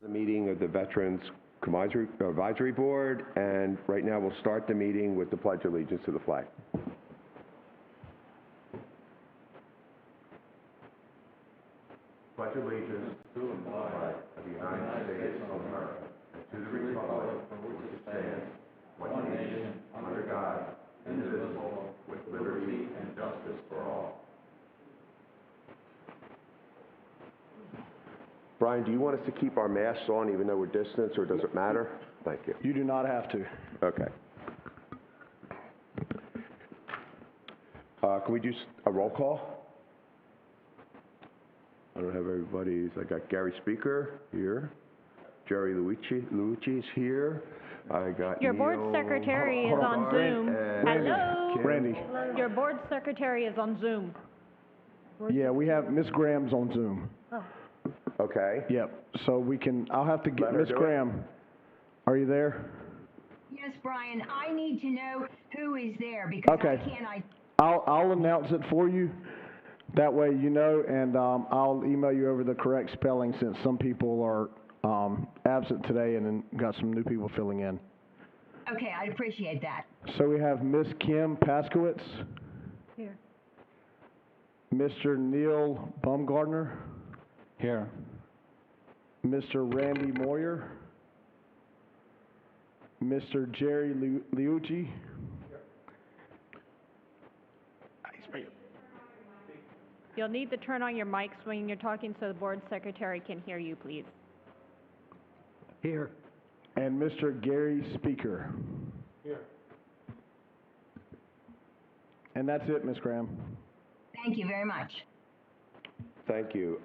The meeting of the Veterans Advisory Board, and right now we'll start the meeting with the Pledge of Allegiance to the flag. Pledge allegiance to the flag of the United States of America and to the republic for which it stands, one nation, under God, indivisible, with liberty and justice for all. Brian, do you want us to keep our masks on even though we're distant, or does it matter? Thank you. You do not have to. Okay. Can we do a roll call? I don't have everybody's. I got Gary Speaker here. Jerry Luici's here. I got Your Neil board secretary is on Zoom. Hello. Randy. Your board secretary is on Zoom. Yeah, we have Miss Graham's on Zoom. Oh. Okay. Yep. So I'll have to get Let her Miss do it. Graham. Are you there? Yes, Brian, I need to know who is there because Okay. I'll announce it for you. That way you know, and I'll email you over the correct spelling since some people are absent today and then got some new people filling in. Okay, I'd appreciate that. So we have Miss Kim Paskowitz, Here. Mr. Neil Baumgardner, Here. Mr. Randy Moyer, Mr. Jerry Liucci. You'll need to turn on your mics when you're talking so the board secretary can hear you, please. Here. And Mr. Gary Speaker. Here. And that's it, Ms. Graham. Thank you very much. Thank you.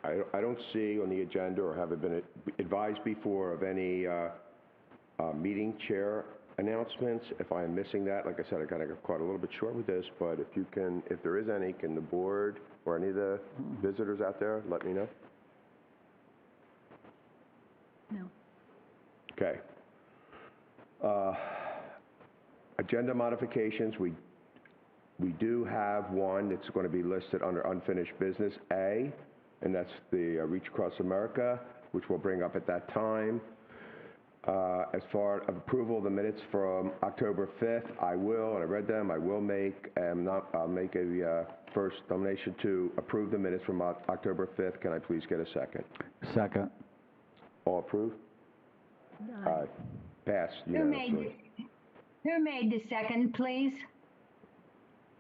I don't see on the agenda or have been advised before of any meeting chair announcements. If I am missing that, like I said, I kind of got caught a little bit short with this, but if there is any, can the board or any of the visitors out there let me know? No. Okay. Agenda modifications, we do have one that's going to be listed under unfinished business A, and that's the Reach Across America, which we'll bring up at that time. As far as approval of the minutes from October 5th, and I read them, I'll make a first nomination to approve the minutes from October 5th. Can I please get a second? Second. All approved? Aye. Passed Who unanimously. made the second, please?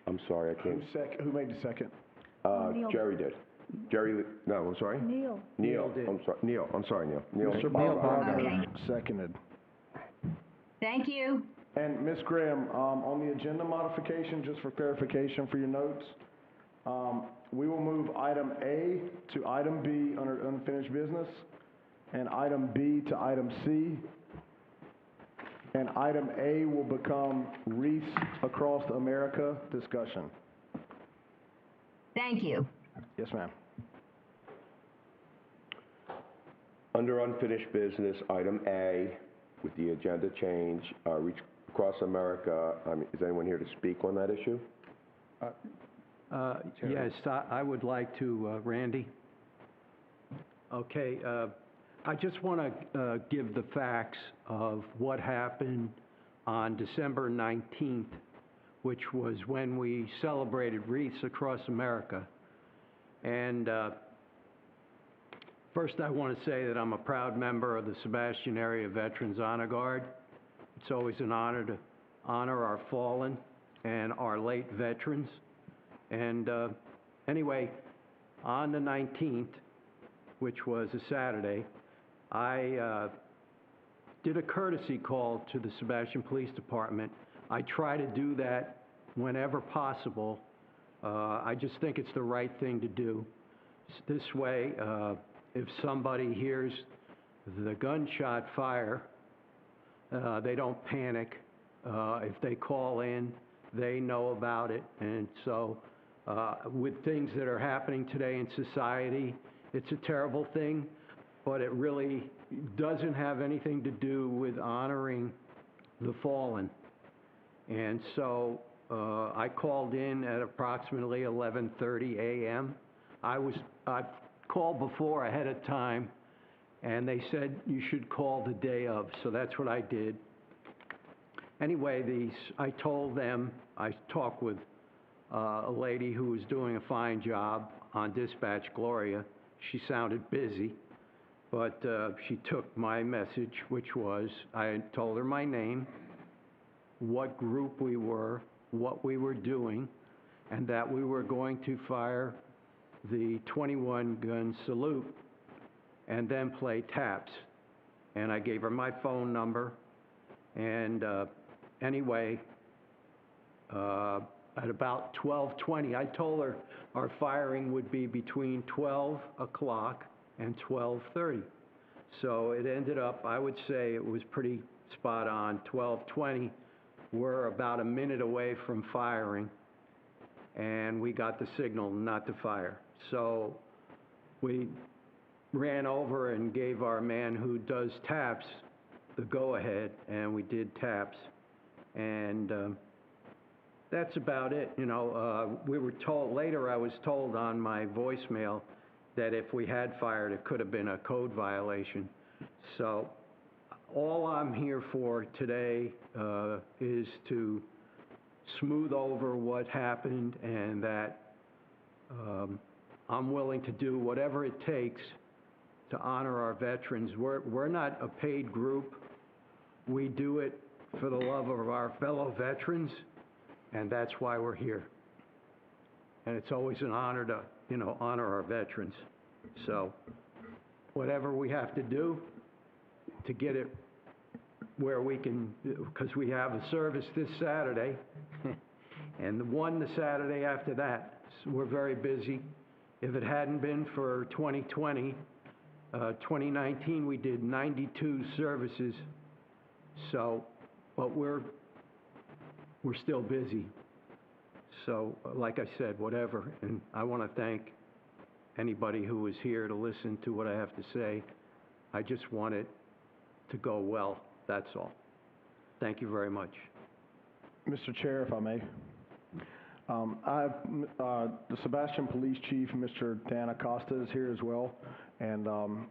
I'm sorry, I can't. Who made the second? Neil. Jerry did. No, I'm sorry? Neil. Neil, I'm sorry, Neil. Mr. Baumgartner. Baumgartner seconded. Thank you. And Ms. Graham, on the agenda modification, just for clarification for your notes, we will move item A to item B under unfinished business, and item B to item C, and item A will become Reach Across America discussion. Thank you. Yes, ma'am. Under unfinished business, item A, with the agenda change, Reach Across America, is anyone here to speak on that issue? Yes, I would like to, Randy. Okay, I just want to give the facts of what happened on December 19th, which was when we celebrated Wreaths Across America. And first I want to say that I'm a proud member of the Sebastian Area Veterans Honor Guard. It's always an honor to honor our fallen and our late veterans. And anyway, on the 19th, which was a Saturday, I did a courtesy call to the Sebastian Police Department. I try to do that whenever possible. I just think it's the right thing to do. This way, if somebody hears the gunshot fire, they don't panic. If they call in, they know about it. And so with things that are happening today in society, it's a terrible thing, but it really doesn't have anything to do with honoring the fallen. And so I called in at approximately 11:30 a.m. I called before ahead of time and they said you should call the day of, so that's what I did. Anyway, I told them, I talked with a lady who was doing a fine job on dispatch, Gloria. She sounded busy, but she took my message, which was, I told her my name, what group we were, what we were doing, and that we were going to fire the 21-gun salute and then play taps. And I gave her my phone number, and anyway, at about 12:20, I told her our firing would be between 12 o'clock and 12:30. So it ended up, I would say it was pretty spot on, 12:20. We're about a minute away from firing, and we got the signal not to fire. So we ran over and gave our man who does taps the go-ahead, and we did taps. And that's about it. You know, we were told, later I was told on my voicemail that if we had fired, it could have been a code violation. So all I'm here for today is to smooth over what happened, and that I'm willing to do whatever it takes to honor our veterans. We're not a paid group. We do it for the love of our fellow veterans, and that's why we're here. And it's always an honor to, you know, honor our veterans. So whatever we have to do to get it where we can, because we have a service this Saturday, and the Saturday after that. So we're very busy. If it hadn't been for 2020, 2019, we did 92 services. So, but we're still busy. So, like I said, whatever. And I want to thank anybody who was here to listen to what I have to say. I just want it to go well. That's all. Thank you very much. Mr. Chair, if I may. I have the Sebastian Police Chief, Mr. Dan Acosta, is here as well. And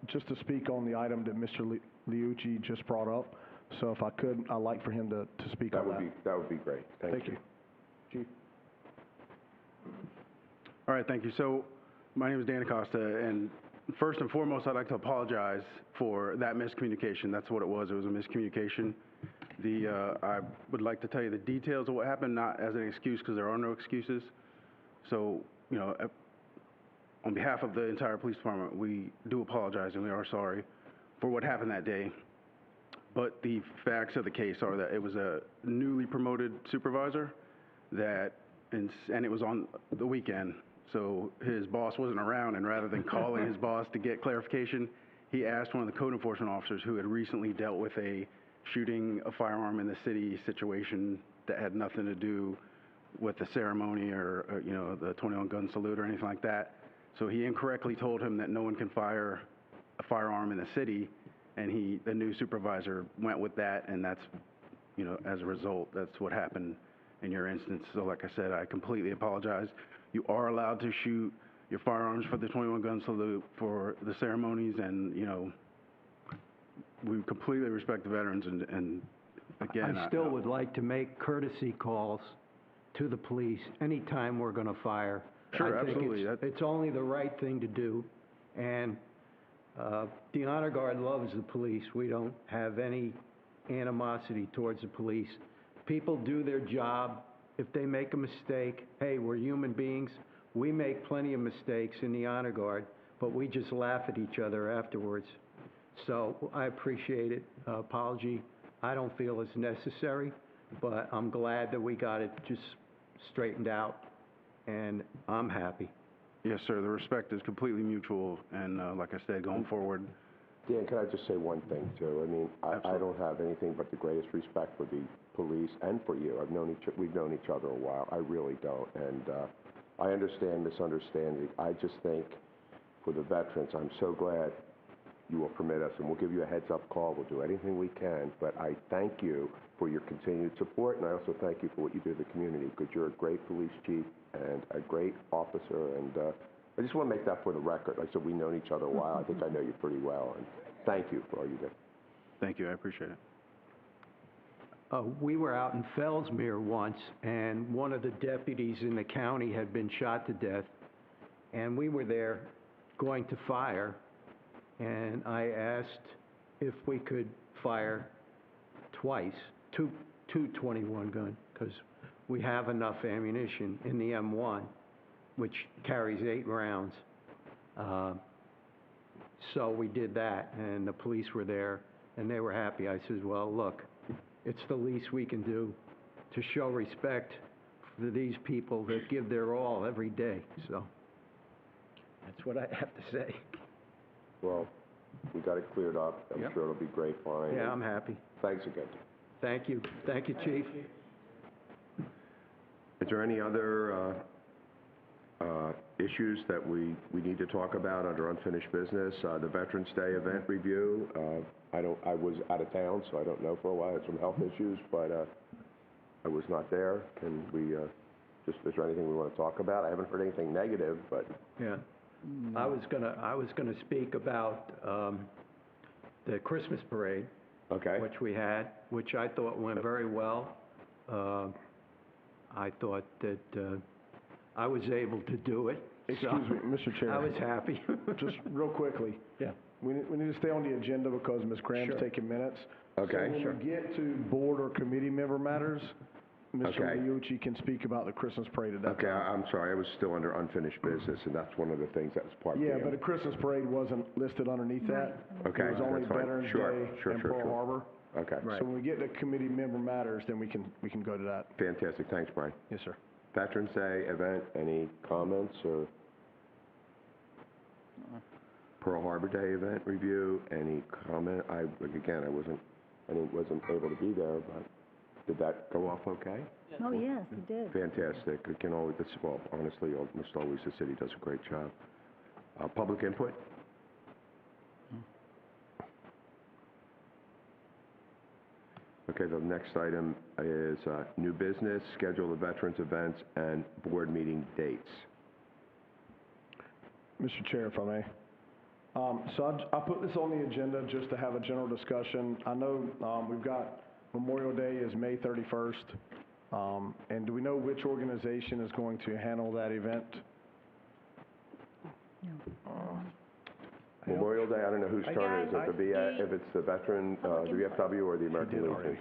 just to speak on the item that Mr. Liucci just brought up. So if I could, I'd like for him to speak on that. That would be great. Thank you. Chief. All right, thank you. So my name is Dan Acosta, and first and foremost, I'd like to apologize for that miscommunication. That's what it was. It was a miscommunication. I would like to tell you the details of what happened, not as an excuse, because there are no excuses. So, you know, on behalf of the entire police department, we do apologize and we are sorry for what happened that day. But the facts of the case are that it was a newly promoted supervisor that, and it was on the weekend, so his boss wasn't around, and rather than calling his boss to get clarification, he asked one of the code enforcement officers who had recently dealt with shooting a firearm in the city situation that had nothing to do with the ceremony or you know, the 21-gun salute or anything like that. So he incorrectly told him that no one can fire a firearm in the city, and the new supervisor went with that, and that's, you know, as a result, that's what happened in your instance. So like I said, I completely apologize. You are allowed to shoot your firearms for the 21-gun salute for the ceremonies, and, you know, we completely respect the veterans, and again, I still would like to make courtesy calls to the police anytime we're going to fire. Sure, I think absolutely. It's only the right thing to do, and the Honor Guard loves the police. We don't have any animosity towards the police. People do their job. If they make a mistake, hey, we're human beings. We make plenty of mistakes in the Honor Guard, but we just laugh at each other afterwards. So I appreciate it. Apology, I don't feel is necessary, but I'm glad that we got it just straightened out, and I'm happy. Yes, sir, the respect is completely mutual, and like I said, going forward. Dan, can I just say one thing, too? I mean, I don't have anything but the greatest respect for the police and for you. We've known each other a while. I really don't, and I understand misunderstanding. I just think for the veterans, I'm so glad you will permit us, and we'll give you a heads-up call. We'll do anything we can, but I thank you for your continued support, and I also thank you for what you do to the community, because you're a great police chief and a great officer, and I just want to make that for the record. Like I said, we've known each other a while. I think I know you pretty well, and Thank you for all you do. Thank you, I appreciate it. We were out in Fellsmere once, and one of the deputies in the county had been shot to death, and we were there going to fire, and I asked if we could fire twice, two 21 gun, because we have enough ammunition in the M1, which carries 8 rounds. So we did that, and the police were there, and they were happy. I said, well, look, it's the least we can do to show respect for these people that give their all every day. So that's what I have to say. Well, we got it cleared up. I'm Yep. sure it'll be great, fine. Yeah, I'm happy. Thanks again. Thank you. Thank you, Chief. Is there any other issues that we need to talk about under unfinished business? The Veterans Day event review, I was out of town, so I don't know for a while. I had some health issues, but I was not there. Can we, is there anything we want to talk about? I haven't heard anything negative, but, Yeah. I was gonna speak about the Christmas parade, okay. which we had, which I thought went very well. I thought that I was able to do it. Excuse me, Mr. Chair. I was happy. Just real quickly. Yeah. We need to stay on the agenda because Ms. Graham's Sure. taking minutes. Okay. So when we get to board or committee member matters, Mr. Okay. Liucci can speak about the Christmas parade at that Okay, time. I'm sorry, I was still under unfinished business, and that's one of the things that was part of the... Yeah, but the Christmas parade wasn't listed underneath that. Okay, It was only that's fine. Veterans Sure, Day sure, and sure, Pearl sure. Harbor. Okay, So when we get to committee member matters, then we can go to that. fantastic, thanks, Brian. Yes, sir. Veterans Day event, any comments, or Pearl Harbor Day event review, any comment? Again, I wasn't able to be there, but did that go off okay? Oh, yes, it did. Fantastic. We can always, well, honestly, almost always the city does a great job. Public input? Okay, the next item is new business, schedule of veterans events, and board meeting dates. Mr. Chair, if I may. So I put this on the agenda just to have a general discussion. I know we've got Memorial Day is May 31st. And do we know which organization is going to handle that event? Memorial Day, I don't know whose turn it is, if it's the veteran, the VFW or the American Legion.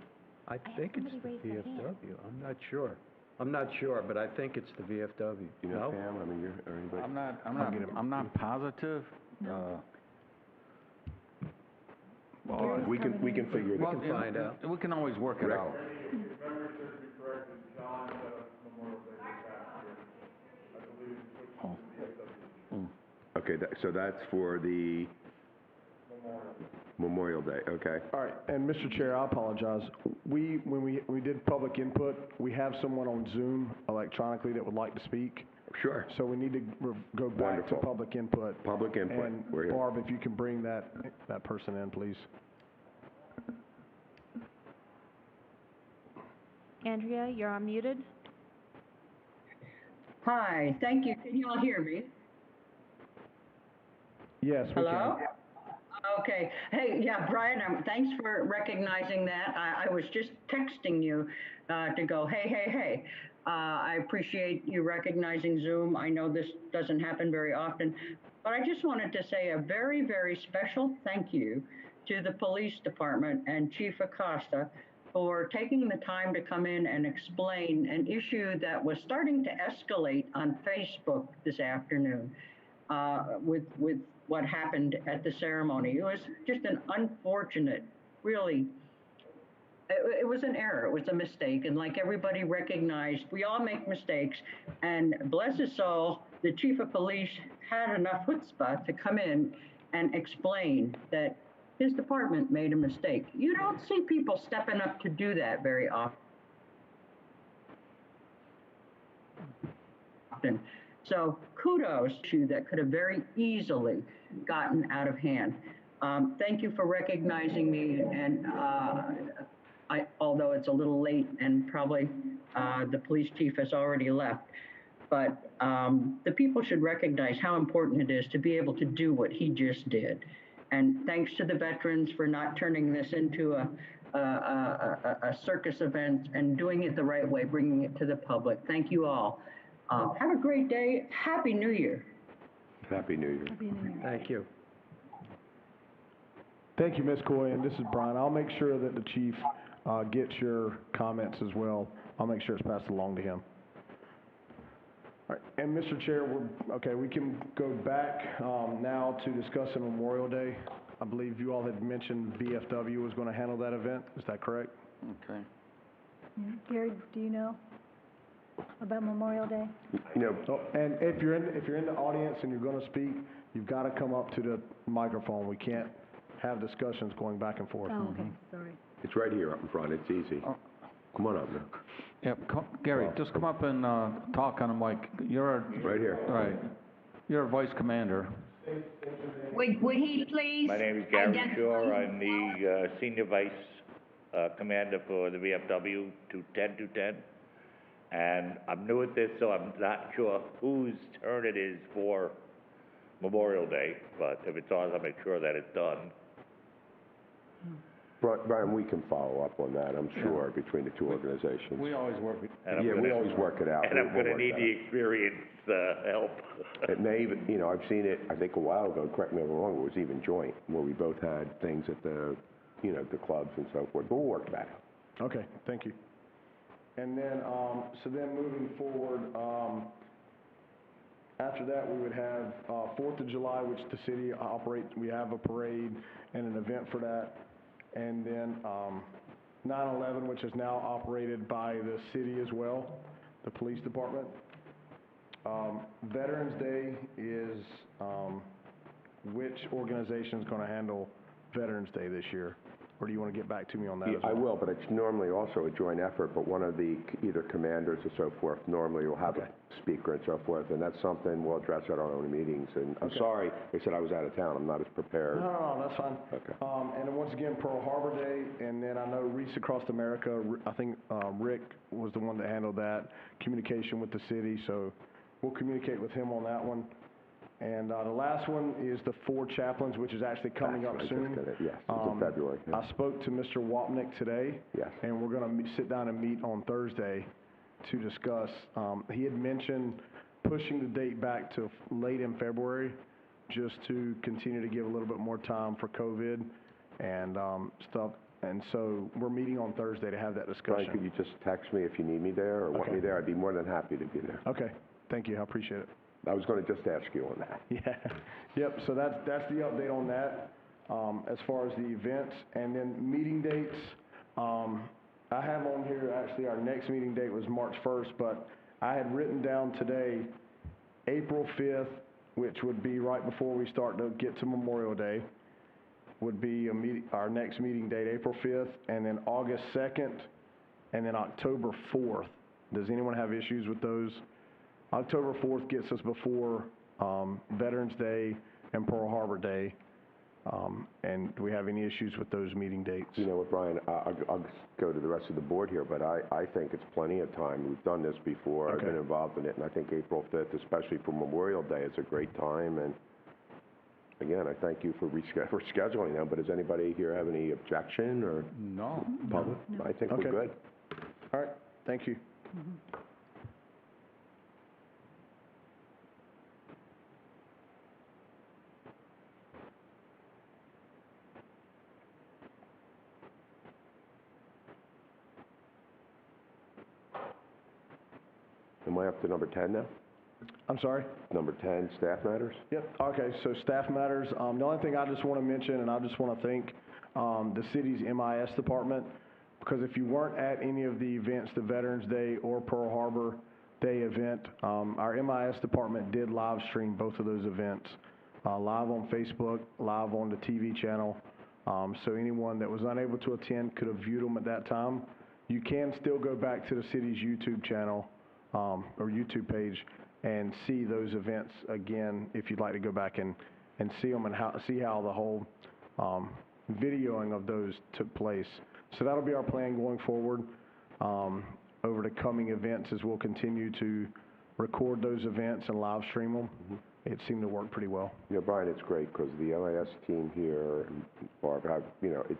I think it's the VFW. I'm not sure. I'm not sure, but I think it's the VFW. You know, No? Pam, I mean, or anybody? I'm not positive. Well, we can figure it out. can find out. We can always work it Rick? out. Okay, so that's for the Memorial Day, okay. All right, and Mr. Chair, I apologize. When we did public input, we have someone on Zoom electronically that would like to speak. Sure. So we need to go back to Wonderful. public input. Public input, And we're here. Barb, if you can bring that person in, please. Andrea, you're unmuted. Hi, thank you. Can you all hear me? Yes, we can. Hello? Okay. Hey, yeah, Brian, thanks for recognizing that. I was just texting you to go, hey. I appreciate you recognizing Zoom. I know this doesn't happen very often, but I just wanted to say a very, very special thank you to the police department and Chief Acosta for taking the time to come in and explain an issue that was starting to escalate on Facebook this afternoon with what happened at the ceremony. It was just an unfortunate, really, it was an error, it was a mistake, and like everybody recognized, we all make mistakes, and bless his soul, the chief of police had enough chutzpah to come in and explain that his department made a mistake. You don't see people stepping up to do that very often. So kudos to that could have very easily gotten out of hand. Thank you for recognizing me, and although it's a little late and probably the police chief has already left, but the people should recognize how important it is to be able to do what he just did. And thanks to the veterans for not turning this into a circus event and doing it the right way, bringing it to the public. Thank you all. Have a great day. Happy New Year. Happy New Year. Thank you. Thank you, Ms. Coy, and this is Brian. I'll make sure that the chief gets your comments as well. I'll make sure it's passed along to him. All right, and Mr. Chair, we can go back now to discussing Memorial Day. I believe you all had mentioned BFW was going to handle that event. Is that correct? Okay. Gary, do you know about Memorial Day? You know, Oh, and if you're in the audience and you're going to speak, you've got to come up to the microphone. We can't have discussions going back and forth. Oh, okay, sorry. it's right here up in front. It's easy. Come on up now. Yep, Gary, just come up and talk on the mic. You're, Right here. right, you're a vice commander. Would he please? My name is Gary identify Shore. I'm himself? the Senior Vice Commander for the VFW 210. And I'm new at this, so I'm not sure whose turn it is for Memorial Day, but if it's ours, I'll make sure that it's done. Brian, we can follow up on that, I'm sure, between the two organizations. We always work. And I'm Yeah, we gonna- always work it out. And I'm We'll gonna work need that the out. experience help. It may even, you know, I've seen it, I think a while ago, correct me if I'm wrong, it was even joint, where we both had things at the, you know, the clubs and so forth, but we'll work that out. Okay, thank you. And then, so then moving forward, after that, we would have 4th of July, which the city operates, we have a parade and an event for that. And then 9/11, which is now operated by the city as well, the police department. Veterans Day is, which organization's going to handle Veterans Day this year? Or do you want to get back to me on that as well? I will, but it's normally also a joint effort, but one of the, either commanders or so forth, normally will have a speaker and so forth, and that's something we'll address at our own meetings. And I'm sorry, they said I was out of town, I'm not as prepared. No, that's fine. Okay. And then once again, Pearl Harbor Day, and then I know Reach Across America, I think Rick was the one that handled that, communication with the city, so we'll communicate with him on that one. And the last one is the 4 chaplains, which is actually coming up That's what I soon. just did it, yes, it's in February. yeah. I spoke to Mr. Wapnick today. Yes. And we're going to sit down and meet on Thursday to discuss. He had mentioned pushing the date back to late in February, just to continue to give a little bit more time for COVID and stuff. And so we're meeting on Thursday to have that Brian, discussion. could you just text me if you need me there or want Okay. me there? I'd be more than happy to be there. Okay, thank you, I appreciate it. I was going to just ask you on that. Yeah, yep, so that's the update on that, as far as the events. And then meeting dates, I have on here, actually, our next meeting date was March 1st, but I had written down today, April 5th, which would be right before we start to get to Memorial Day, would be our next meeting date, April 5th, and then August 2nd, and then October 4th. Does anyone have issues with those? October 4th gets us before Veterans Day and Pearl Harbor Day. And do we have any issues with those meeting dates? You know what, Brian, I'll go to the rest of the board here, but I think it's plenty of time. We've done this before. I've Okay. been involved in it, and I think April 5th, especially for Memorial Day, is a great time. And again, I thank you for scheduling them, but does anybody here have any objection or No. public? I think we're Okay. good. All right, thank you. Am I up to number 10 now? I'm sorry? Number 10, staff matters? Yep, okay, so staff matters. The only thing I just want to mention, and I just want to thank the city's MIS department, because if you weren't at any of the events, the Veterans Day or Pearl Harbor Day event, our MIS department did live stream both of those events, live on Facebook, live on the TV channel. So anyone that was unable to attend could have viewed them at that time. You can still go back to the city's YouTube channel or YouTube page and see those events again if you'd like to go back and see them and see how the whole videoing of those took place. So that'll be our plan going forward over the coming events, as we'll continue to record those events and live stream them. it seemed to work pretty well. You know, Brian, it's great because the MIS team here, and Barb, have,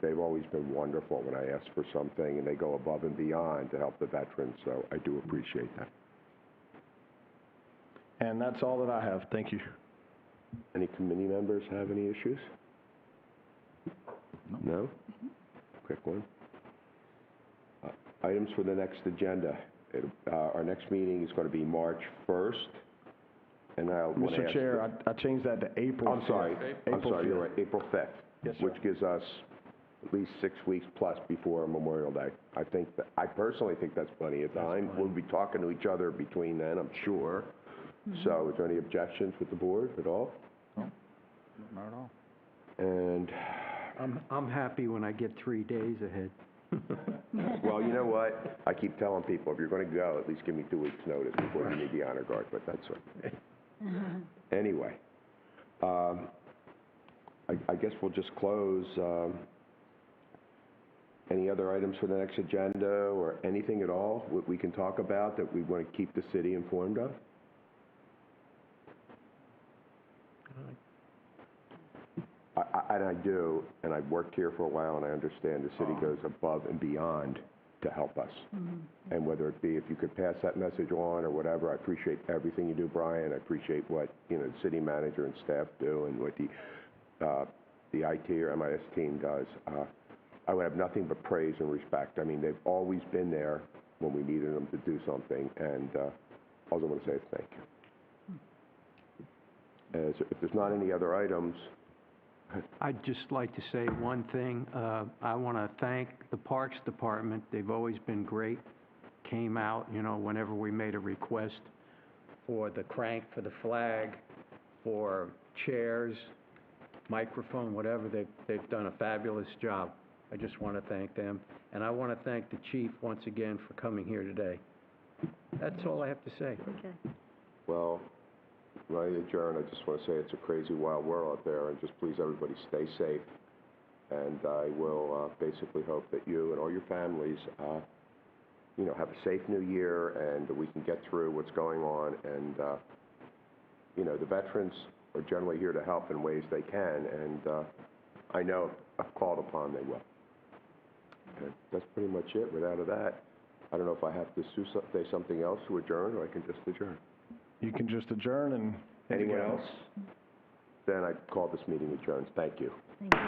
they've always been wonderful when I ask for something, and they go above and beyond to help the veterans, so I do appreciate that. And that's all that I have. Thank you. Any committee members have any issues? No? Quick one. Items for the next agenda. Our next meeting is going to be March 1st, and I'll want to Mr. ask... Chair, I changed that to April 5th. I'm sorry, you're 5th. right, April 5th. Yes, sir. Which gives us at least 6 weeks plus before Memorial Day. I personally think that's plenty of time. We'll be talking to each other between then, I'm sure. So is there any objections with the board at all? Not at all. And, I'm happy when I get 3 days ahead. well, you know what? I keep telling people, if you're going to go, at least give me 2 weeks' notice before you need the honor guard, but that's okay. Anyway, I guess we'll just close. Any other items for the next agenda or anything at all we can talk about that we want to keep the city informed of? And I do, and I've worked here for a while, and I understand the city goes above and beyond to help us. And whether it be, if you could pass that message on or whatever, I appreciate everything you do, Brian. I appreciate what, the city manager and staff do and what the IT or MIS team does. I would have nothing but praise and respect. I mean, they've always been there when we needed them to do something, and all I want to say is thank you. If there's not any other items, I'd just like to say one thing. I want to thank the Parks Department. They've always been great. Came out, whenever we made a request for the crank, for the flag, for chairs, microphone, whatever. They've done a fabulous job. I just want to thank them. And I want to thank the chief once again for coming here today. That's all I have to say. Okay. well, when I adjourn, I just want to say it's a crazy, wild world out there, and just please, everybody, stay safe. And I will basically hope that you and all your families, have a safe new year, and that we can get through what's going on. And, the veterans are generally here to help in ways they can, and I know if called upon, they will. And that's pretty much it. Right out of that, I don't know if I have to say something else to adjourn, or I can just adjourn. You can just adjourn and... Anyone else? Then I call this meeting adjourned. Thank you. Thank you.